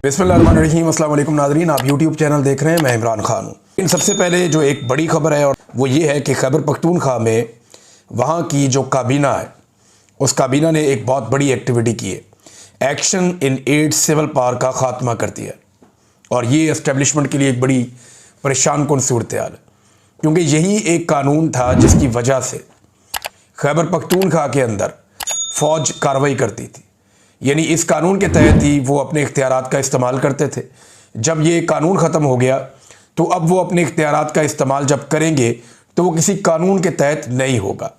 बिस्मिल्लाहिर्रहमानिर्रहीम, अस्सलाम वालेकुम नाज़रीन। आप यूट्यूब चैनल देख रहे हैं, मैं इमरान खान हूँ। इन सबसे पहले जो एक बड़ी खबर है और वो ये है कि खैबर पख्तूनख्वा में वहाँ की जो काबीना है, उस काबीना ने एक बहुत बड़ी एक्टिविटी की है। एक्शन इन एड सिविल पार का ख़ात्मा कर दिया और ये इस्टेब्लिशमेंट के लिए एक बड़ी परेशान कुन सूरत हाल है, क्योंकि यही एक कानून था जिसकी वजह से खैबर पख्तूनख्वा के अंदर फ़ौज कार्रवाई करती थी। यानी इस कानून के तहत ही वो अपने इख्तियारात का इस्तेमाल करते थे। जब ये कानून ख़त्म हो गया तो अब वो अपने इख्तियारात का इस्तेमाल जब करेंगे तो वो किसी कानून के तहत नहीं होगा।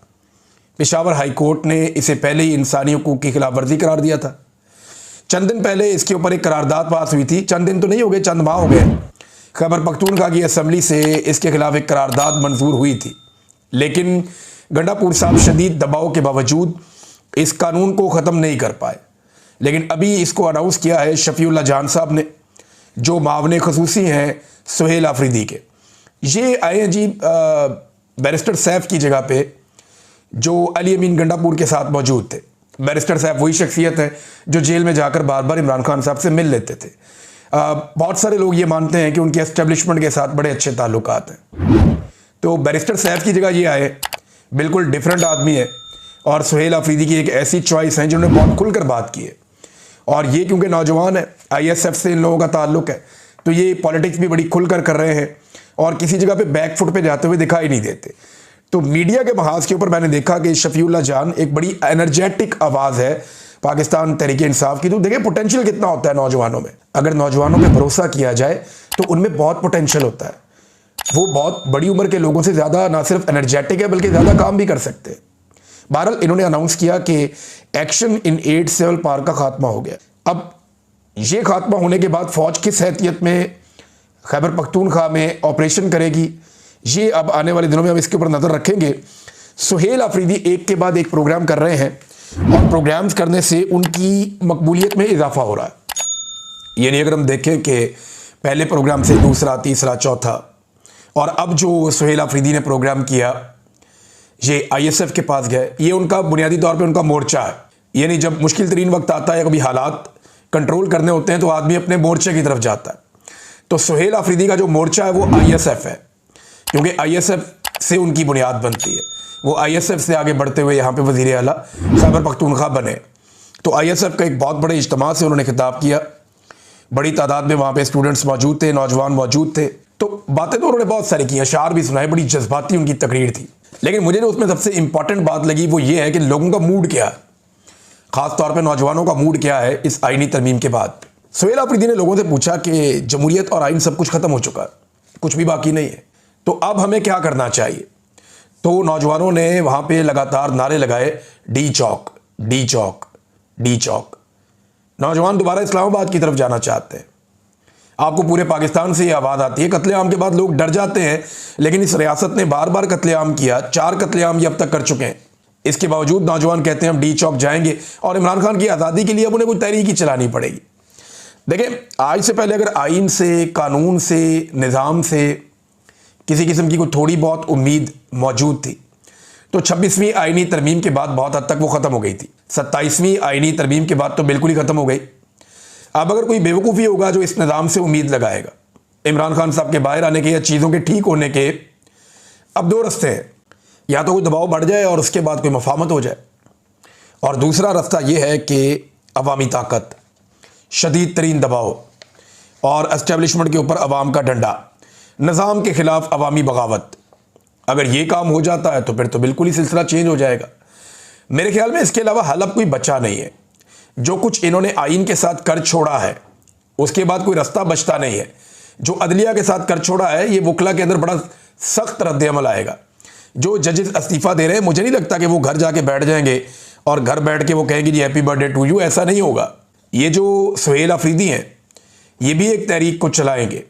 पेशावर हाई कोर्ट ने इसे पहले ही इंसानी हकूक़ की खिलाफ वर्जी करार दिया था। चंद दिन पहले इसके ऊपर एक करारदाद पास हुई थी। चंद दिन तो नहीं हो गए, चंद माह हो गए। खैबर पख्तूनख्वा की असम्बली से इसके खिलाफ एक करारदाद मंजूर हुई थी, लेकिन गंडापुर साहब शदीद दबाव के बावजूद इस कानून को ख़त्म नहीं कर पाए। लेकिन अभी इसको अनाउंस किया है शफीउल्लाह जान साहब ने, जो मावन खसूसी हैं सुहेल आफरीदी के। ये आए हैं जी बैरिस्टर सैफ की जगह पे, जो अली अमीन गंडापुर के साथ मौजूद थे। बैरिस्टर सैफ वही शख्सियत है जो जेल में जाकर बार बार इमरान खान साहब से मिल लेते थे। बहुत सारे लोग ये मानते हैं कि उनके एस्टेब्लिशमेंट के साथ बड़े अच्छे ताल्लुकात हैं। तो बैरिस्टर सैफ की जगह ये आए, बिल्कुल डिफरेंट आदमी है और सुहेल आफरीदी की एक ऐसी चॉइस है जिन्होंने बहुत खुलकर बात की है। और ये क्योंकि नौजवान है, ISF से इन लोगों का ताल्लुक है, तो ये पॉलिटिक्स भी बड़ी खुलकर कर रहे हैं और किसी जगह पे बैक फुट पे जाते हुए दिखाई नहीं देते। तो मीडिया के महाज के ऊपर मैंने देखा कि शफीउल्लाह जान एक बड़ी एनर्जेटिक आवाज़ है पाकिस्तान तहरीक इंसाफ की। तो देखिए पोटेंशियल कितना होता है नौजवानों में। अगर नौजवानों पे भरोसा किया जाए तो उनमें बहुत पोटेंशियल होता है। वो बहुत बड़ी उम्र के लोगों से ज़्यादा ना सिर्फ एनर्जेटिक है बल्कि ज़्यादा काम भी कर सकते हैं। बहरहाल इन्होंने अनाउंस किया कि एक्शन इन एड सिविल पार का खात्मा हो गया। अब ये खात्मा होने के बाद फ़ौज किस हैसियत में खैबर पख्तूनख्वा में ऑपरेशन करेगी, ये अब आने वाले दिनों में हम इसके ऊपर नज़र रखेंगे। सुहेल आफरीदी एक के बाद एक प्रोग्राम कर रहे हैं और प्रोग्राम्स करने से उनकी मकबूलियत में इजाफा हो रहा है। यानी अगर हम देखें कि पहले प्रोग्राम से दूसरा, तीसरा, चौथा और अब जो सुहेल आफरीदी ने प्रोग्राम किया ये ISF के पास गए, ये उनका बुनियादी तौर पे उनका मोर्चा है। यानी जब मुश्किल तरीन वक्त आता है, कभी हालात कंट्रोल करने होते हैं तो आदमी अपने मोर्चे की तरफ जाता है। तो सुहेल आफरीदी का जो मोर्चा है वो ISF है, क्योंकि ISF से उनकी बुनियाद बनती है। वो ISF से आगे बढ़ते हुए यहाँ पे वज़ीर आला खैबर पख्तूनख्वा बने। तो ISF का एक बहुत बड़े इज्तिमा से उन्होंने खिताब किया। बड़ी तादाद में वहाँ पे स्टूडेंट्स मौजूद थे, नौजवान मौजूद थे। तो बातें तो उन्होंने बहुत सारी की, अशार भी सुनाए, बड़ी जज्बाती उनकी तकरीर थी। लेकिन मुझे जो उसमें सबसे इंपॉर्टेंट बात लगी वो ये है कि लोगों का मूड क्या है, ख़ास तौर पे नौजवानों का मूड क्या है इस आईनी तरमीम के बाद। सुहेल आफरीदी ने लोगों से पूछा कि जमहूरियत और आइन सब कुछ ख़त्म हो चुका है, कुछ भी बाकी नहीं है, तो अब हमें क्या करना चाहिए। तो नौजवानों ने वहाँ पे लगातार नारे लगाए, डी चौक, डी चौक, डी चौक। नौजवान दोबारा इस्लामाबाद की तरफ जाना चाहते हैं। आपको पूरे पाकिस्तान से ये आवाज़ आती है। कत्लेआम के बाद लोग डर जाते हैं, लेकिन इस रियासत ने बार बार कत्लेआम किया, 4 कत्लेआम ये अब तक कर चुके हैं। इसके बावजूद नौजवान कहते हैं हम डी चौक जाएंगे और इमरान खान की आज़ादी के लिए अब उन्हें कोई तहरीक ही चलानी पड़ेगी। देखें, आज से पहले अगर आइन से, कानून से, निज़ाम से किसी किस्म की कोई थोड़ी बहुत उम्मीद मौजूद थी तो 26वीं आइनी तरमीम के बाद बहुत हद तक वो ख़त्म हो गई थी। 27वीं आइनी तरमीम के बाद तो बिल्कुल ही ख़त्म हो गई। अब अगर कोई बेवकूफ़ी होगा जो इस निज़ाम से उम्मीद लगाएगा इमरान खान साहब के बाहर आने के या चीज़ों के ठीक होने के, अब 2 रास्ते हैं। या तो कोई दबाव बढ़ जाए और उसके बाद कोई मफाहमत हो जाए, और दूसरा रास्ता यह है कि अवामी ताकत, शदीद तरीन दबाव और एस्टेब्लिशमेंट के ऊपर अवाम का डंडा, निज़ाम के ख़िलाफ़ अवामी बगावत। अगर ये काम हो जाता है तो फिर तो बिल्कुल ही सिलसिला चेंज हो जाएगा। मेरे ख्याल में इसके अलावा हल अब कोई बचा नहीं है। जो कुछ इन्होंने आइन के साथ कर छोड़ा है उसके बाद कोई रास्ता बचता नहीं है। जो अदलिया के साथ कर छोड़ा है, ये वकला के अंदर बड़ा सख्त रद्द-ए-अमल आएगा। जो जजेस इस्तीफ़ा दे रहे हैं, मुझे नहीं लगता कि वो घर जाके बैठ जाएंगे और घर बैठ के वो कहेंगे जी हैप्पी बर्थडे टू यू, ऐसा नहीं होगा। ये जो सुहेल आफरीदी हैं ये भी एक तहरीक को चलाएंगे।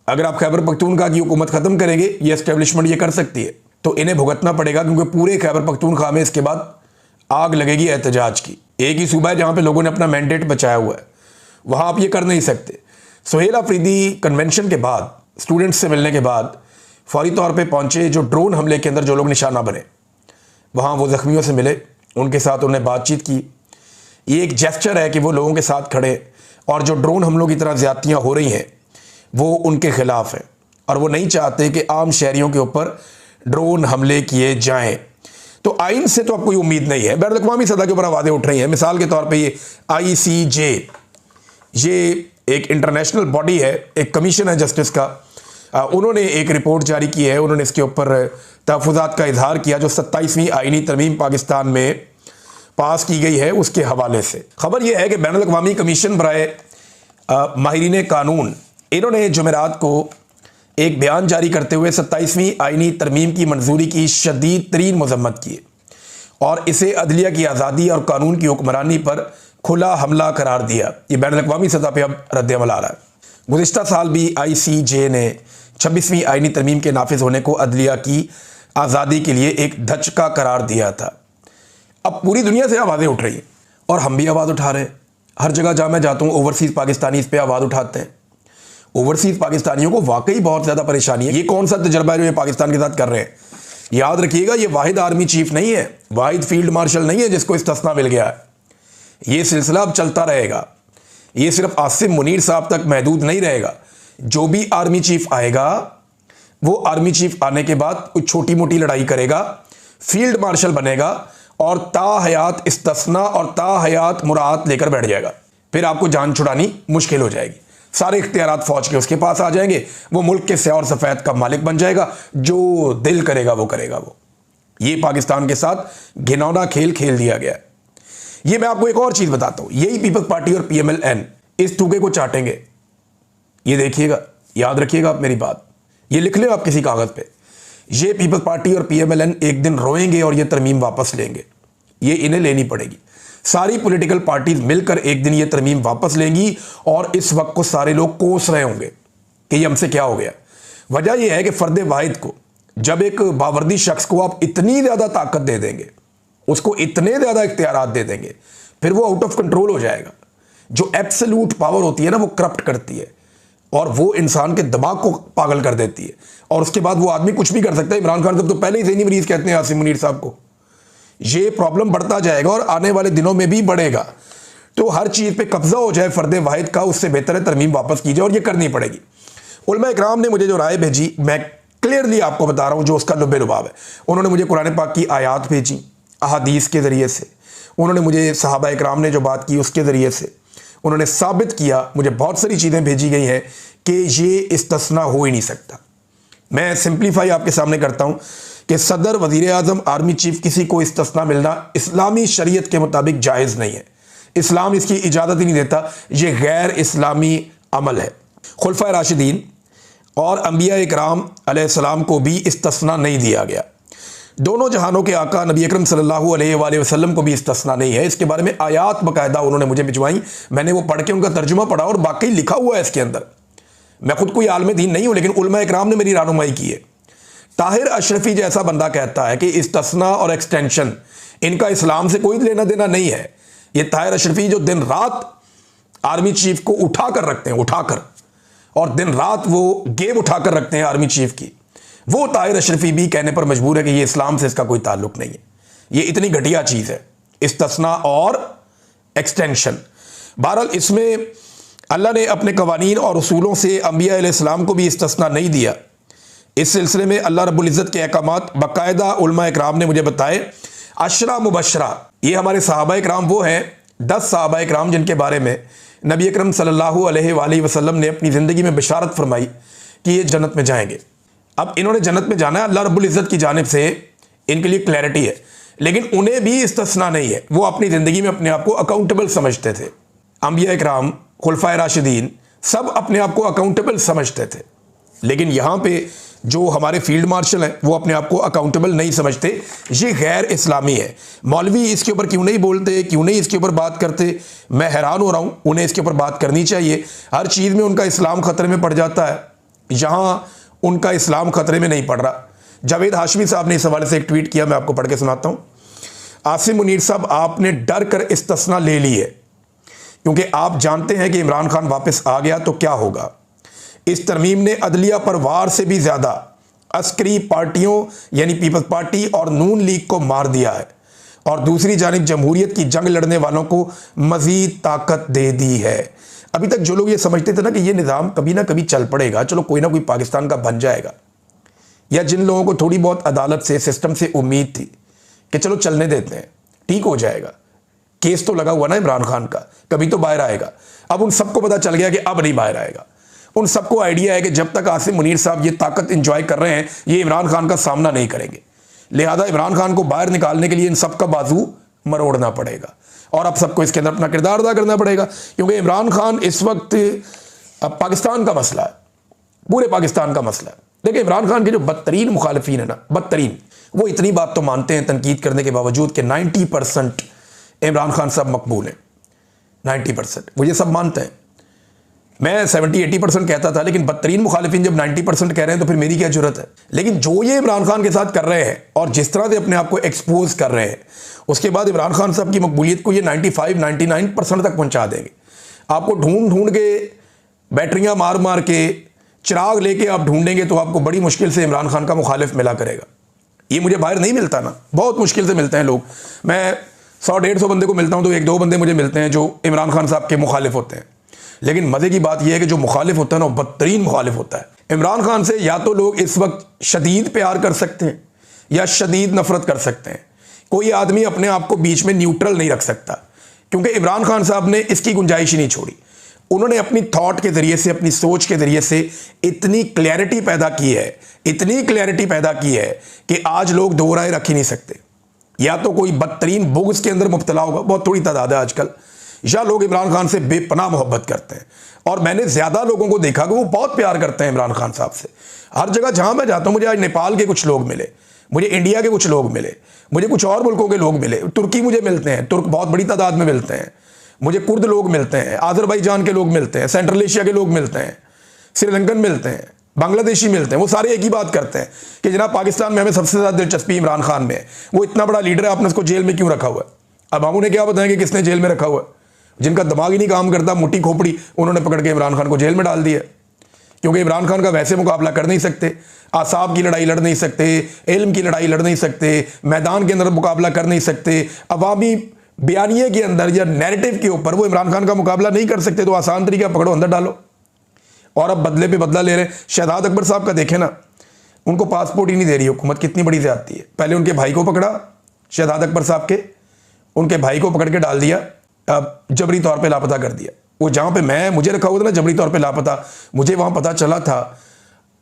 अगर आप खैबर पख्तूनख्वा की हुकूमत ख़त्म करेंगे, ये एस्टेब्लिशमेंट ये कर सकती है, तो इन्हें भुगतना पड़ेगा, क्योंकि पूरे खैबर पख्तूनख्वा में इसके बाद आग लगेगी एहतजाज की। एक ही सूबा है जहाँ पे लोगों ने अपना मैंडेट बचाया हुआ है, वहाँ आप ये कर नहीं सकते। सुहेल आफरीदी कन्वेंशन के बाद, स्टूडेंट्स से मिलने के बाद फौरी तौर पे पहुँचे। जो ड्रोन हमले के अंदर जो लोग निशाना बने, वहाँ वो ज़ख्मियों से मिले, उनके साथ उन्हें बातचीत की। ये एक जेस्चर है कि वो लोगों के साथ खड़े और जो ड्रोन हमलों की तरह ज़्यादतियाँ हो रही हैं वो उनके ख़िलाफ़ है और वो नहीं चाहते कि आम शहरियों के ऊपर ड्रोन हमले किए जाएं। तो आइन से तो अब कोई उम्मीद नहीं है, बैनुल अक़वामी सतह के ऊपर आवाज़ें उठ रही हैं। मिसाल के तौर पे ये ICJ, ये एक इंटरनेशनल बॉडी है, एक कमीशन है जस्टिस का, उन्होंने एक रिपोर्ट जारी की है। उन्होंने इसके ऊपर तहफ़्फ़ुज़ात का इजहार किया जो 27वीं आइनी तरमीम पाकिस्तान में पास की गई है उसके हवाले से। खबर यह है कि बैनुल अक़वामी कमीशन बराए माहिरीन कानून, इन्होंने जुमेरात को एक बयान जारी करते हुए 27वीं आइनी तरमीम की मंजूरी की शदीद तरीन मजम्मत की और इसे अदलिया की आज़ादी और कानून की हुक्मरानी पर खुला हमला करार दिया। ये बैनुल अक़वामी सतह पर अब रद्द-ए-अमल आ रहा है। गुज़िश्ता साल भी ICJ ने 26वीं आइनी तरमीम के नाफिज होने को अदलिया की आज़ादी के लिए एक धचका करार दिया था। अब पूरी दुनिया से आवाज़ें उठ रही हैं और हम भी आवाज़ उठा रहे हैं। हर जगह जहाँ मैं जाता हूँ ओवरसीज़ पाकिस्तानी इस पर आवाज़ उठाते हैं। ओवरसीज़ पाकिस्तानियों को वाकई बहुत ज़्यादा परेशानी है। ये कौन सा तजर्बा है जो ये पाकिस्तान के साथ कर रहे हैं? याद रखिएगा, ये वाहिद आर्मी चीफ नहीं है, वाहिद फील्ड मार्शल नहीं है जिसको इस्तिस्ना मिल गया है। ये सिलसिला अब चलता रहेगा। ये सिर्फ आसिम मुनीर साहब तक महदूद नहीं रहेगा। जो भी आर्मी चीफ आएगा वो आर्मी चीफ आने के बाद कुछ छोटी मोटी लड़ाई करेगा, फील्ड मार्शल बनेगा और ताहयात इस्तिस्ना और ताहयात मुराद लेकर बैठ जाएगा। फिर आपको जान छुड़ानी मुश्किल हो जाएगी। सारे इख्तियारात फौज के उसके पास आ जाएंगे। वो मुल्क के स्याह और सफ़ेद का मालिक बन जाएगा। जो दिल करेगा वो करेगा। वो ये पाकिस्तान के साथ घिनौना खेल खेल दिया गया है। ये मैं आपको एक और चीज़ बताता हूँ, यही पीपल्स पार्टी और PMLN इस टूके को चाटेंगे। ये देखिएगा, याद रखिएगा आप मेरी बात, ये लिख ले आप किसी कागज़ पे। ये पीपल्स पार्टी और PMLN एक दिन रोएंगे और ये तरमीम वापस लेंगे। ये इन्हें लेनी पड़ेगी। सारी पॉलिटिकल पार्टीज मिलकर एक दिन ये तरमीम वापस लेंगी और इस वक्त को सारे लोग कोस रहे होंगे कि ये हमसे क्या हो गया। वजह यह है कि फ़र्द वाहिद को, जब एक बावर्दी शख्स को आप इतनी ज़्यादा ताकत दे देंगे, उसको इतने ज़्यादा इख्तियारात दे देंगे, फिर वो आउट ऑफ कंट्रोल हो जाएगा। जो एब्सोल्यूट पावर होती है ना, वो करप्ट करती है और वो इंसान के दिमाग को पागल कर देती है और उसके बाद वो आदमी कुछ भी कर सकता है। इमरान खान साहब तो पहले ही ज़हनी मरीज कहते हैं आसिम मुनीर साहब को। ये प्रॉब्लम बढ़ता जाएगा और आने वाले दिनों में भी बढ़ेगा। तो हर चीज़ पे कब्जा हो जाए फ़र्द वाहिद का, उससे बेहतर है तरमीम वापस की जाए और ये करनी पड़ेगी। उलमा इकराम ने मुझे जो राय भेजी, मैं क्लियरली आपको बता रहा हूँ जो उसका लुब्बे लुबाब है। उन्होंने मुझे कुरान पाक की आयात भेजी अहादीस के ज़रिए से, उन्होंने मुझे सहाबा इकराम ने जो बात की उसके ज़रिए से, उन्होंने साबित किया। मुझे बहुत सारी चीज़ें भेजी गई हैं कि ये इस्तिस्ना हो ही नहीं सकता। मैं सिंप्लीफाई आपके सामने करता हूँ कि सदर, वज़ीर आज़म, आर्मी चीफ, किसी को इस्तिस्ना मिलना इस्लामी शरीयत के मुताबिक जायज़ नहीं है। इस्लाम इसकी इजाज़त ही नहीं देता। ये गैर इस्लामी अमल है। खुलफाए राशिदीन और अंबिया इकराम अलैहिस्सलाम को भी इस्तिस्ना नहीं दिया गया। दोनों जहानों के आका नबी अकरम सल्लल्लाहु अलैहि वसल्लम को भी इस्तिस्ना नहीं है। इसके बारे में आयात बाकायदा उन्होंने मुझे भिजवाई। मैंने वो पढ़ के उनका तर्जुमा पढ़ा और बाकी लिखा हुआ है इसके अंदर। मैं खुद कोई आलिम दीन नहीं हूँ, लेकिन उलमा इकराम ने मेरी रहनुमाई की है। ताहिर अशरफी जैसा बंदा कहता है कि इस्तिस्ना और एक्सटेंशन इनका इस्लाम से कोई लेना देना नहीं है। ये ताहिर अशरफी जो दिन रात आर्मी चीफ को उठाकर रखते हैं, उठाकर, और दिन रात वो गेम उठाकर रखते हैं आर्मी चीफ की, वो ताहिर अशरफी भी कहने पर मजबूर है कि ये इस्लाम से इसका कोई ताल्लुक नहीं है। ये इतनी घटिया चीज़ है इस्तिस्ना और एक्सटेंशन। बहरहाल इसमें अल्लाह ने अपने कवानीन और उसूलों से अंबिया अलैहिस्सलाम को भी इस्तिस्ना नहीं दिया। इस सिलसिले में अल्लाह रब्बुल इज़्ज़त के अहकामात बाकायदा उलमा इकराम ने मुझे बताए। अशरा मुबशरा, ये हमारे सहाबा इकराम वो हैं 10 सहाबा इकराम जिनके बारे में नबी अकरम सल्लल्लाहु अलैहि वसल्लम ने अपनी ज़िंदगी में बशारत फरमाई कि ये जन्नत में जाएंगे। अब इन्होंने जन्नत में जाना है, अल्लाह रब्बुल इज़्ज़त की जानिब से इनके लिए क्लैरिटी है, लेकिन उन्हें भी इस्तिस्ना नहीं है। वो अपनी ज़िंदगी में अपने आप को अकाउंटेबल समझते थे। अंबिया इकराम, खुलफाए राशिदीन सब अपने आप को अकाउंटेबल समझते थे, लेकिन यहाँ पे जो हमारे फील्ड मार्शल हैं वो अपने आप को अकाउंटेबल नहीं समझते। ये गैर इस्लामी है। मौलवी इसके ऊपर क्यों नहीं बोलते, क्यों नहीं इसके ऊपर बात करते? मैं हैरान हो रहा हूँ। उन्हें इसके ऊपर बात करनी चाहिए। हर चीज़ में उनका इस्लाम ख़तरे में पड़ जाता है, यहाँ उनका इस्लाम ख़तरे में नहीं पड़ रहा। जावेद हाशमी साहब ने इस हवाले से एक ट्वीट किया, मैं आपको पढ़ के सुनाता हूँ। आसिम मुनीर साहब, आपने डर कर इस्तिस्ना ले ली है क्योंकि आप जानते हैं कि इमरान खान वापस आ गया तो क्या होगा। इस तरमीम ने अदलिया पर वार से भी ज़्यादा अस्करी पार्टियों यानी पीपल्स पार्टी और नून लीग को मार दिया है और दूसरी जानिब जमहूरियत की जंग लड़ने वालों को मज़ीद ताकत दे दी है। अभी तक जो लोग ये समझते थे ना कि ये निज़ाम कभी ना कभी चल पड़ेगा, चलो कोई ना कोई पाकिस्तान का बन जाएगा, या जिन लोगों को थोड़ी बहुत अदालत से, सिस्टम से उम्मीद थी कि चलो चलने देते हैं, ठीक हो जाएगा, केस तो लगा हुआ ना इमरान खान का, कभी तो बाहर आएगा। अब उन सबको पता चल गया कि अब नहीं बाहर आएगा। उन सबको आइडिया है कि जब तक आसिम मुनीर साहब ये ताकत इंजॉय कर रहे हैं, ये इमरान खान का सामना नहीं करेंगे। लिहाजा इमरान खान को बाहर निकालने के लिए इन सबका बाजू मरोड़ना पड़ेगा और अब सबको इसके अंदर अपना किरदार अदा करना पड़ेगा, क्योंकि इमरान खान इस वक्त अब पाकिस्तान का मसला है, पूरे पाकिस्तान का मसला है। देखिए, इमरान खान के जो बदतरीन मुखालिफिन है ना, बदतरीन, वो इतनी बात तो मानते हैं तनकीद करने के बावजूद कि 90% इमरान खान साहब मकबूल हैं। 90% वो ये सब मानते हैं। मैं 70-80% कहता था, लेकिन बदतरीन मुखालिफिन जब 90% कह रहे हैं तो फिर मेरी क्या जरूरत है। लेकिन जो ये इमरान खान के साथ कर रहे हैं और जिस तरह से अपने आप को एक्सपोज कर रहे हैं, उसके बाद इमरान खान साहब की मकबूलियत को ये 95-99% तक पहुंचा देंगे। आपको ढूंढ ढूंढ के, बैटरियां मार मार के, चिराग लेके आप ढूंढेंगे तो आपको बड़ी मुश्किल से इमरान खान का मुखालिफ मिला करेगा। ये मुझे बाहर नहीं मिलता ना, बहुत मुश्किल से मिलते हैं लोग। मैं 100-150 बंदे को मिलता हूं तो 1-2 बंदे मुझे मिलते हैं जो इमरान खान साहब के मुखालिफ होते हैं। लेकिन मजे की बात यह है कि जो मुखालिफ होता है ना, वो बदतरीन मुखालिफ होता है। इमरान खान से या तो लोग इस वक्त शदीद प्यार कर सकते हैं या शदीद नफरत कर सकते हैं। कोई आदमी अपने आप को बीच में न्यूट्रल नहीं रख सकता, क्योंकि इमरान खान साहब ने इसकी गुंजाइश ही नहीं छोड़ी। उन्होंने अपनी थॉट के जरिए से, अपनी सोच के जरिए से इतनी क्लैरिटी पैदा की है, इतनी क्लैरिटी पैदा की है कि आज लोग दो राय रख ही नहीं सकते। या तो कोई बदतरीन बुग़्ज़ के अंदर मुब्तला होगा, बहुत थोड़ी तादाद है आजकल, या लोग इमरान खान से बेपनाह मोहब्बत करते हैं। और मैंने ज़्यादा लोगों को देखा कि वो बहुत प्यार करते हैं इमरान खान साहब से। हर जगह जहां मैं जाता हूं, मुझे आज नेपाल के कुछ लोग मिले, मुझे इंडिया के कुछ लोग मिले, मुझे कुछ और मुल्कों के लोग मिले, तुर्की मुझे मिलते हैं, तुर्क बहुत बड़ी तादाद में मिलते हैं, मुझे कुर्द लोग मिलते हैं, आज़रबाईजान के लोग मिलते हैं, सेंट्रल एशिया के लोग मिलते हैं, श्रीलंकन मिलते हैं, बांग्लादेशी मिलते हैं। वो सारे एक ही बात करते हैं कि जनाब पाकिस्तान में हमें सबसे ज़्यादा दिलचस्पी इमरान खान में है। वो इतना बड़ा लीडर है, आपने उसको जेल में क्यों रखा हुआ है? अब हम उन्हें क्या बताएं कि किसने जेल में रखा हुआ है? जिनका दिमाग ही नहीं काम करता, मुट्ठी खोपड़ी, उन्होंने पकड़ के इमरान खान को जेल में डाल दिया। क्योंकि इमरान खान का वैसे मुकाबला कर नहीं सकते, आसाब की लड़ाई लड़ नहीं सकते, इल्म की लड़ाई लड़ नहीं सकते, मैदान के अंदर मुकाबला कर नहीं सकते, अवामी बयानिए के अंदर या नैरेटिव के ऊपर वो इमरान खान का मुकाबला नहीं कर सकते। तो आसान तरीका पकड़ो, अंदर डालो। और अब बदले पे बदला ले रहे हैं। शहजाद अकबर साहब का देखें ना, उनको पासपोर्ट ही नहीं दे रही हुकूमत, कितनी बड़ी ज्यादती है। पहले उनके भाई को पकड़ा, शहजाद अकबर साहब के, उनके भाई को पकड़ के डाल दिया, अब जबरी तौर पे लापता कर दिया। वो जहाँ पे मुझे रखा हुआ था ना जबरी तौर पे लापता, मुझे वहाँ पता चला था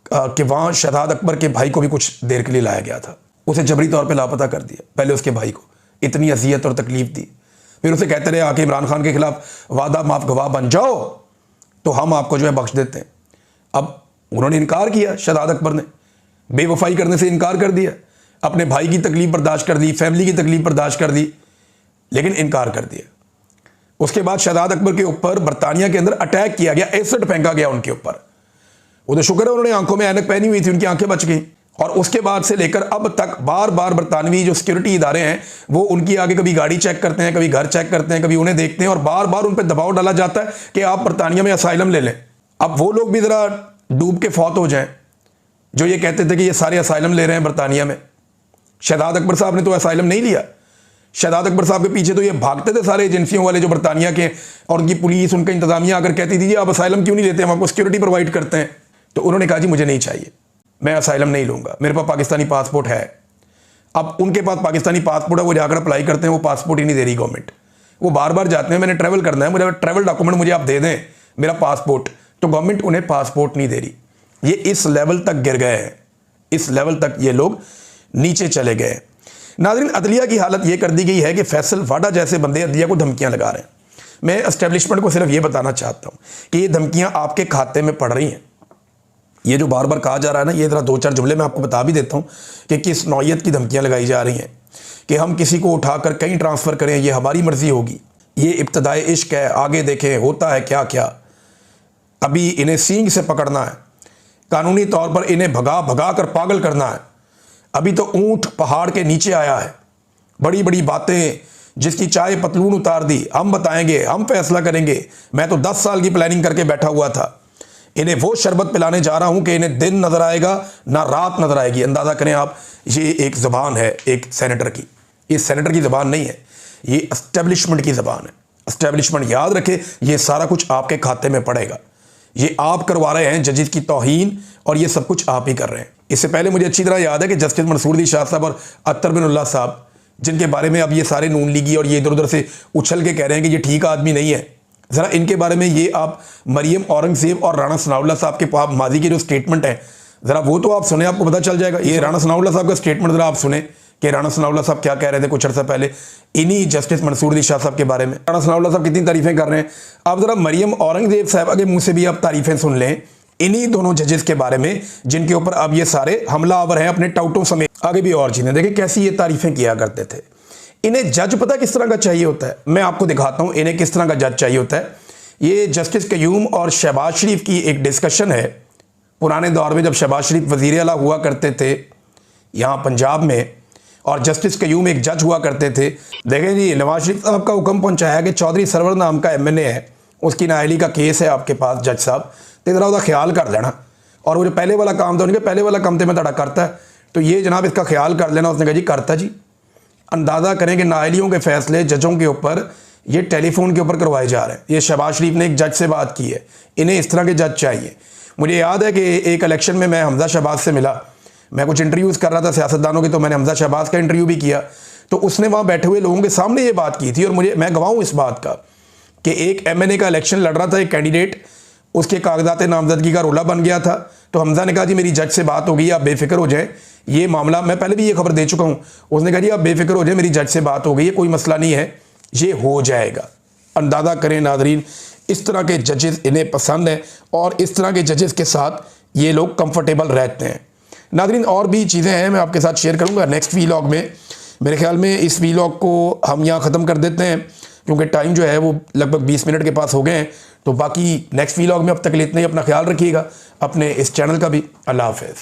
कि वहाँ शहजाद अकबर के भाई को भी कुछ देर के लिए लाया गया था, उसे जबरी तौर पे लापता कर दिया। पहले उसके भाई को इतनी अजियत और तकलीफ दी, फिर उसे कहते रहे आके इमरान खान के खिलाफ वादा माफ गवाह बन जाओ तो हम आपको जो है बख्श देते हैं। अब उन्होंने इनकार किया, शहजाद अकबर ने बेवफाई करने से इनकार कर दिया, अपने भाई की तकलीफ बर्दाश्त कर दी, फैमिली की तकलीफ बर्दाश्त कर दी, लेकिन इनकार कर दिया। उसके बाद शहजाद अकबर के ऊपर बरतानिया के अंदर अटैक किया गया, एसिड फेंका गया उनके ऊपर। वो तो शुक्र है उन्होंने आंखों में ऐनक पहनी हुई थी, उनकी आंखें बच गई। और उसके बाद से लेकर अब तक बार बार बरतानवी जो सिक्योरिटी इदारे हैं वो उनकी आगे कभी गाड़ी चेक करते हैं, कभी घर चेक करते हैं, कभी उन्हें देखते हैं और बार बार उन पर दबाव डाला जाता है कि आप बरतानिया में असाइलम ले लें। अब वो लोग भी ज़रा डूब के फौत हो जाएं जो ये कहते थे कि ये सारे असाइलम ले रहे हैं बरतानिया में। शहजाद अकबर साहब ने तो असाइलम नहीं लिया। शहजाद अकबर साहब के पीछे तो ये भागते थे सारे एजेंसियों वाले जो बरतानिया के, और उनकी पुलिस, उनका इंतजामिया आकर कहती थी जी आप असाइलम क्यों नहीं लेते, हम आपको सिक्योरिटी प्रोवाइड करते हैं। तो उन्होंने कहा जी मुझे नहीं चाहिए, मैं असाइलम नहीं लूंगा, मेरे पास पाकिस्तानी पासपोर्ट है। अब उनके पास पाकिस्तानी पासपोर्ट है, वो जाकर अप्लाई करते हैं, वो पासपोर्ट ही नहीं दे रही गवर्नमेंट। वो बार बार जाते हैं, मैंने ट्रैवल करना है, मुझे ट्रैवल डॉक्यूमेंट मुझे आप दे दें, मेरा पासपोर्ट, तो गवर्नमेंट उन्हें पासपोर्ट नहीं दे रही। ये इस लेवल तक गिर गए हैं, इस लेवल तक ये लोग नीचे चले गए। नाज़रीन, अदलिया की हालत ये कर दी गई है कि फैसल वाडा जैसे बंदे अदलिया को धमकियां लगा रहे हैं। मैं एस्टेब्लिशमेंट को सिर्फ ये बताना चाहता हूँ कि ये धमकियां आपके खाते में पड़ रही हैं। ये जो बार बार कहा जा रहा है ना, ये ज़रा 2-4 जुमले में आपको बता भी देता हूँ कि किस नौयत की धमकियां लगाई जा रही हैं कि हम किसी को उठाकर कहीं ट्रांसफ़र करें, ये हमारी मर्ज़ी होगी, ये इब्तदाए इश्क है, आगे देखें होता है क्या क्या। अभी इन्हें सींग से पकड़ना है, कानूनी तौर पर इन्हें भगा भगा कर पागल करना है। अभी तो ऊंट पहाड़ के नीचे आया है, बड़ी बड़ी बातें, जिसकी चाय पतलून उतार दी, हम बताएंगे, हम फैसला करेंगे। मैं तो 10 साल की प्लानिंग करके बैठा हुआ था। इन्हें वो शरबत पिलाने जा रहा हूं कि इन्हें दिन नजर आएगा ना रात नजर आएगी। अंदाजा करें आप, ये एक ज़बान है एक सेनेटर की, ये सेनेटर की ज़बान नहीं है, ये एस्टेब्लिशमेंट की ज़बान है। इस्टेब्लिशमेंट याद रखे, ये सारा कुछ आपके खाते में पड़ेगा। ये आप करवा रहे हैं, जजेस की तौहीन, और ये सब कुछ आप ही कर रहे हैं। इससे पहले मुझे अच्छी तरह याद है कि जस्टिस मंसूर दी शाह साहब और अख्तर बिन उल्लाह साहब, जिनके बारे में अब ये सारे नून लीगी और ये इधर उधर से उछल के कह रहे हैं कि ये ठीक आदमी नहीं है, ज़रा इनके बारे में ये आप मरियम औरंगज़ेब और राणा सनाउल्लाह साहब के आप माजी के जो स्टेटमेंट है, ज़रा वो तो आप सुने, आपको पता चल जाएगा। ये राणा सनाउल्लाह साहब का स्टेटमेंट ज़रा आप सुने कि राणा सनाउल्लाह साहब क्या कह रहे थे कुछ अर्सा पहले इन्हीं जस्टिस मंसूर दी शाह साहब के बारे में। राणा सनाउल्लाह साहब कितनी तारीफ़ें कर रहे हैं। आप ज़रा मरियम औरंगज़ेब साहब के मुँह से भी आप तारीफ़ें सुन लें इन्हीं दोनों जजेस के बारे में, जिनके ऊपर अब ये सारे हमलावर हैं अपने टाउटों समेत। आगे भी और चीज़ें देखें कैसी ये तारीफ़ें किया करते थे। इन्हें जज पता किस तरह का चाहिए होता है, मैं आपको दिखाता हूँ इन्हें किस तरह का जज चाहिए होता है। ये जस्टिस क़य्यूम और शहबाज शरीफ की एक डिस्कशन है पुराने दौर में, जब शहबाज शरीफ वज़ीर आला हुआ करते थे यहाँ पंजाब में, और जस्टिस क़य्यूम एक जज हुआ करते थे। देखें जी, नवाज शरीफ साहब का हुक्म पहुँचाया कि चौधरी सरवर नाम का MNA है, उसकी नाअहली का केस है आपके पास जज साहब, तो ज़रा उसका ख्याल कर लेना। और वो जो पहले वाला काम था, उनके पहले वाला काम तो मैं तड़ा करता है, तो ये जनाब इसका ख्याल कर लेना। उसने कहा जी करता जी। अंदाज़ा करें कि नाअहलियों के फ़ैसले जजों के ऊपर ये टेलीफोन के ऊपर करवाए जा रहे हैं। ये शहबाज शरीफ ने एक जज से बात की है, इन्हें इस तरह के जज चाहिए। मुझे याद है कि एक इलेक्शन में मैं हमजा शहबाज से मिला, मैं कुछ इंटरव्यूज़ कर रहा था सियासतदानों के, तो मैंने हमजा शहबाज का इंटरव्यू भी किया। तो उसने वहाँ बैठे हुए लोगों के सामने ये बात की थी, और मैं गवाह हूँ इस बात का कि एक MNA का इलेक्शन लड़ रहा था, एक कैंडिडेट, उसके कागजात नामजदगी का रोला बन गया था। तो हमजा ने कहा जी मेरी जज से बात हो गई, आप बेफिक्र हो जाएं, ये मामला, मैं पहले भी ये खबर दे चुका हूँ। उसने कहा जी आप बेफिक्र हो जाए, मेरी जज से बात हो गई है, कोई मसला नहीं है, ये हो जाएगा। अंदाज़ा करें नाज़रीन, इस तरह के जजेस इन्हें पसंद हैं और इस तरह के जजेस के साथ ये लोग कंफर्टेबल रहते हैं। नाज़रीन और भी चीज़ें हैं, मैं आपके साथ शेयर करूँगा नेक्स्ट वीलॉग में। मेरे ख्याल में इस वीलॉग को हम यहाँ ख़त्म कर देते हैं, क्योंकि टाइम जो है वो लगभग 20 मिनट के पास हो गए हैं। तो बाकी नेक्स्ट वीलॉग में अब तक के लिए इतना ही। अपना ख्याल रखिएगा, अपने इस चैनल का भी। अल्लाह हाफ़िज़।